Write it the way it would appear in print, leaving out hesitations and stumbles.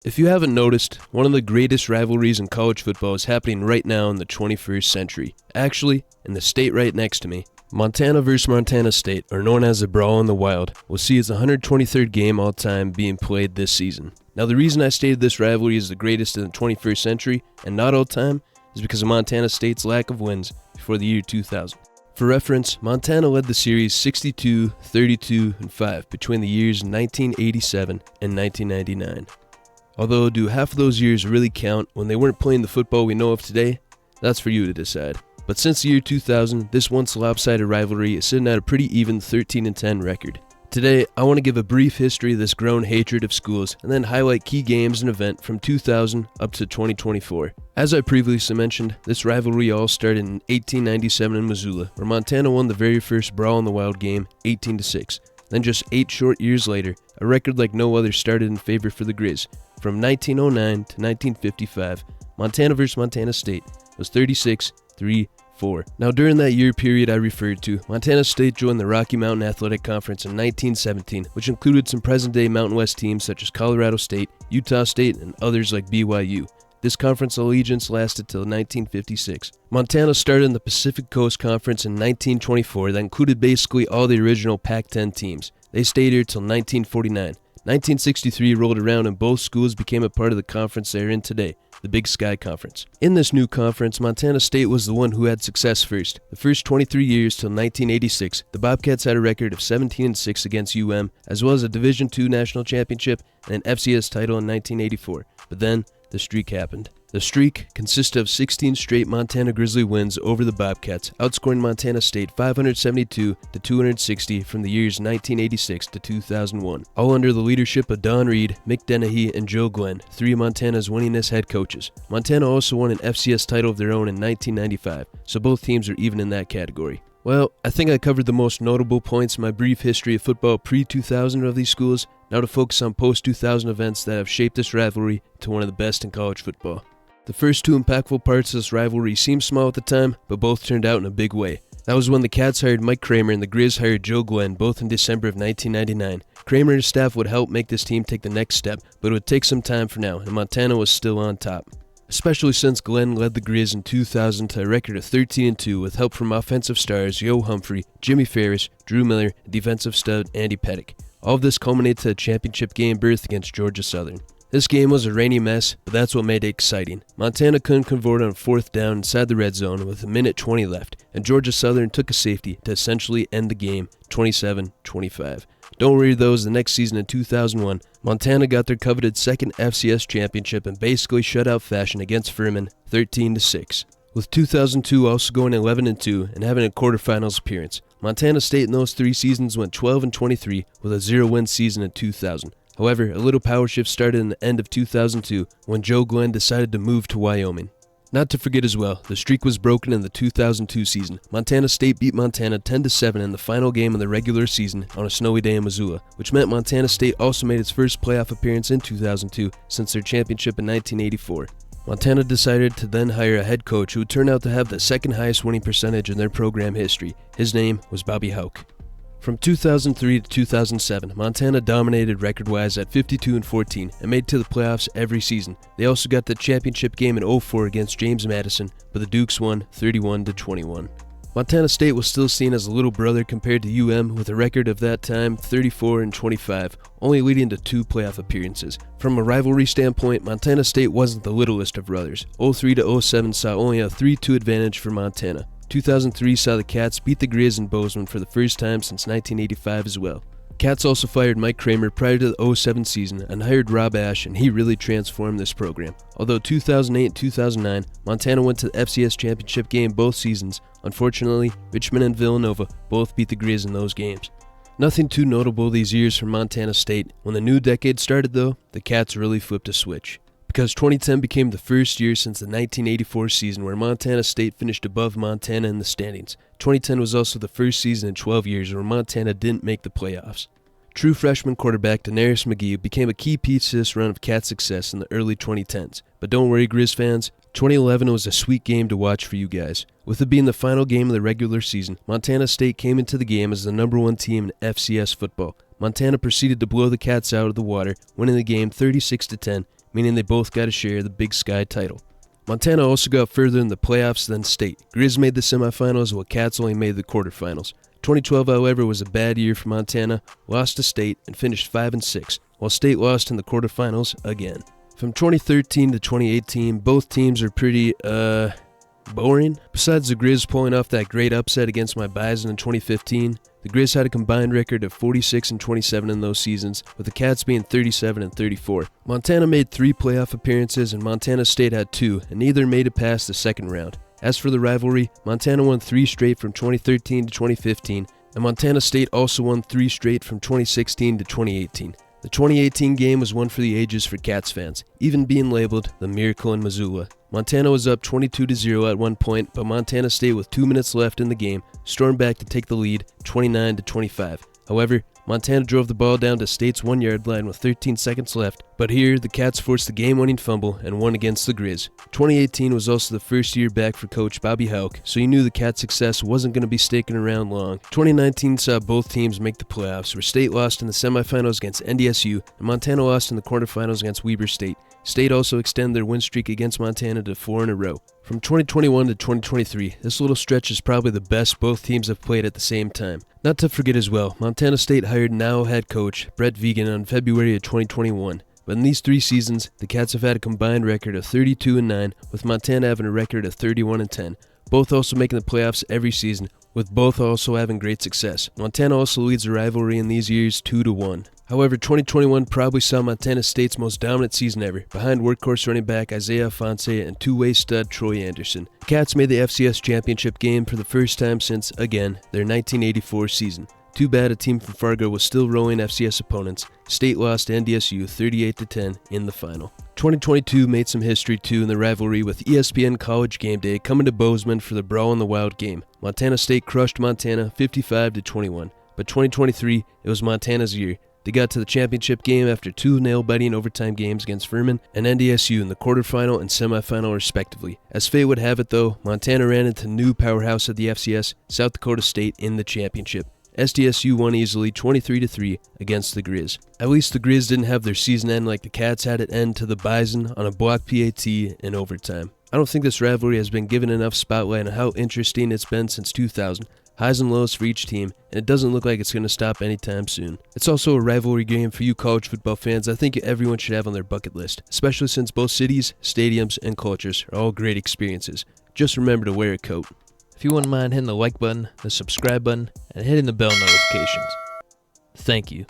If you haven't noticed, one of the greatest rivalries in college football is happening right now in the 21st century. Actually, in the state right next to me. Montana versus Montana State, or known as the Brawl in the Wild, will see its 123rd game all time being played this season. Now the reason I stated this rivalry is the greatest in the 21st century, and not all time, is because of Montana State's lack of wins before the year 2000. For reference, Montana led the series 62, 32, and 5 between the years 1987 and 1999. Although, do half of those years really count when they weren't playing the football we know of today? That's for you to decide. But since the year 2000, this once lopsided rivalry is sitting at a pretty even 13-10 record. Today, I want to give a brief history of this grown hatred of schools and then highlight key games and events from 2000 up to 2024. As I previously mentioned, this rivalry all started in 1897 in Missoula, where Montana won the very first Brawl in the Wild game 18-6. Then just 8 short years later, a record like no other started in favor for the Grizz. From 1909 to 1955, Montana vs. Montana State was 36-3-4. Now during that year period I referred to, Montana State joined the Rocky Mountain Athletic Conference in 1917, which included some present-day Mountain West teams such as Colorado State, Utah State, and others like BYU. This conference allegiance lasted till 1956. Montana started in the Pacific Coast Conference in 1924 that included basically all the original Pac-10 teams. They stayed here till 1949. 1963 rolled around and both schools became a part of the conference they're in today, the Big Sky Conference. In this new conference, Montana State was the one who had success first. The first 23 years till 1986, the Bobcats had a record of 17-6 against as well as a Division II national championship and an FCS title in 1984. But then, the streak happened. The streak consisted of 16 straight Montana Grizzly wins over the Bobcats, outscoring Montana State 572-260 from the years 1986 to 2001, all under the leadership of Don Reed, Mick Dennehy, and Joe Glenn, 3 of Montana's winningest head coaches. Montana also won an FCS title of their own in 1995, so both teams are even in that category. Well, I think I covered the most notable points in my brief history of football pre-2000 of these schools. Now to focus on post-2000 events that have shaped this rivalry to one of the best in college football. The first 2 impactful parts of this rivalry seemed small at the time, but both turned out in a big way. That was when the Cats hired Mike Kramer and the Grizz hired Joe Glenn, both in December of 1999. Kramer and his staff would help make this team take the next step, but it would take some time for now, and Montana was still on top. Especially since Glenn led the Grizz in 2000 to a record of 13-2 with help from offensive stars Yo Humphrey, Jimmy Ferris, Drew Miller, and defensive stud Andy Pettick. All of this culminated to a championship game berth against Georgia Southern. This game was a rainy mess, but that's what made it exciting. Montana couldn't convert on a 4th down inside the red zone with 1:20 left, and Georgia Southern took a safety to essentially end the game 27-25. Don't worry though, as the next season in 2001, Montana got their coveted second FCS championship in basically shutout fashion against Furman 13-6. With 2002 also going 11-2 and having a quarterfinals appearance, Montana State in those 3 seasons went 12-23 with a 0-win season in 2000. However, a little power shift started in the end of 2002 when Joe Glenn decided to move to Wyoming. Not to forget as well, the streak was broken in the 2002 season. Montana State beat Montana 10-7 in the final game of the regular season on a snowy day in Missoula, which meant Montana State also made its first playoff appearance in 2002 since their championship in 1984. Montana decided to then hire a head coach who would turn out to have the second highest winning percentage in their program history. His name was Bobby Hauck. From 2003 to 2007, Montana dominated record-wise at 52-14 and made it to the playoffs every season. They also got the championship game in 2004 against James Madison, but the Dukes won 31-21. Montana State was still seen as a little brother compared to with a record of that time 34-25, only leading to 2 playoff appearances. From a rivalry standpoint, Montana State wasn't the littlest of brothers. 2003 to 07 saw only a 3-2 advantage for Montana. 2003 saw the Cats beat the Grizz in Bozeman for the first time since 1985 as well. Cats also fired Mike Kramer prior to the 07 season and hired Rob Ashe, and he really transformed this program. Although 2008 and 2009, Montana went to the FCS championship game both seasons, unfortunately, Richmond and Villanova both beat the Grizz in those games. Nothing too notable these years from Montana State. When the new decade started though, the Cats really flipped a switch. Because 2010 became the first year since the 1984 season where Montana State finished above Montana in the standings. 2010 was also the first season in 12 years where Montana didn't make the playoffs. True freshman quarterback Daenerys McGee became a key piece to this run of Cat success in the early 2010s. But don't worry, Grizz fans, 2011 was a sweet game to watch for you guys. With it being the final game of the regular season, Montana State came into the game as the #1 team in FCS football. Montana proceeded to blow the Cats out of the water, winning the game 36-10, meaning they both got to share the Big Sky title. Montana also got further in the playoffs than State. Grizz made the semifinals while Cats only made the quarterfinals. 2012, however, was a bad year for Montana, lost to State, and finished 5-6, while State lost in the quarterfinals again. From 2013 to 2018, both teams are pretty, boring. Besides the Grizz pulling off that great upset against my Bison in 2015, the Grizz had a combined record of 46-27 in those seasons, with the Cats being 37-34. Montana made 3 playoff appearances and Montana State had 2, and neither made it past the second round. As for the rivalry, Montana won 3 straight from 2013 to 2015, and Montana State also won 3 straight from 2016 to 2018. The 2018 game was one for the ages for Cats fans, even being labeled the Miracle in Missoula. Montana was up 22-0 at one point, but Montana State, with 2 minutes left in the game, stormed back to take the lead 29-25. However, Montana drove the ball down to State's 1-yard line with 13 seconds left, but here the Cats forced the game-winning fumble and won against the Grizz. 2018 was also the first year back for coach Bobby Hauck, so you knew the Cats' success wasn't going to be sticking around long. 2019 saw both teams make the playoffs, where State lost in the semifinals against NDSU and Montana lost in the quarterfinals against Weber State. State also extended their win streak against Montana to 4 in a row. From 2021 to 2023, this little stretch is probably the best both teams have played at the same time. Not to forget as well, Montana State hired now head coach Brett Vigen on February of 2021. But in these 3 seasons, the Cats have had a combined record of 32-9, with Montana having a record of 31-10, both also making the playoffs every season, with both also having great success. Montana also leads the rivalry in these years 2-1. However, 2021 probably saw Montana State's most dominant season ever, behind workhorse running back Isaiah Fonse and two-way stud Troy Anderson. The Cats made the FCS championship game for the first time since, again, their 1984 season. Too bad a team from Fargo was still rolling FCS opponents. State lost to NDSU 38-10 in the final. 2022 made some history too in the rivalry, with ESPN College Game Day coming to Bozeman for the Brawl in the Wild game. Montana State crushed Montana 55-21, but 2023, it was Montana's year. They got to the championship game after 2 nail-biting overtime games against Furman and NDSU in the quarterfinal and semifinal respectively. As fate would have it though, Montana ran into new powerhouse of the FCS, South Dakota State, in the championship. SDSU won easily 23-3 against the Grizz. At least the Grizz didn't have their season end like the Cats had it end to the Bison on a block PAT in overtime. I don't think this rivalry has been given enough spotlight on how interesting it's been since 2000. Highs and lows for each team, and it doesn't look like it's going to stop anytime soon. It's also a rivalry game for you college football fans I think everyone should have on their bucket list, especially since both cities, stadiums, and cultures are all great experiences. Just remember to wear a coat. If you wouldn't mind hitting the like button, the subscribe button, and hitting the bell notifications. Thank you.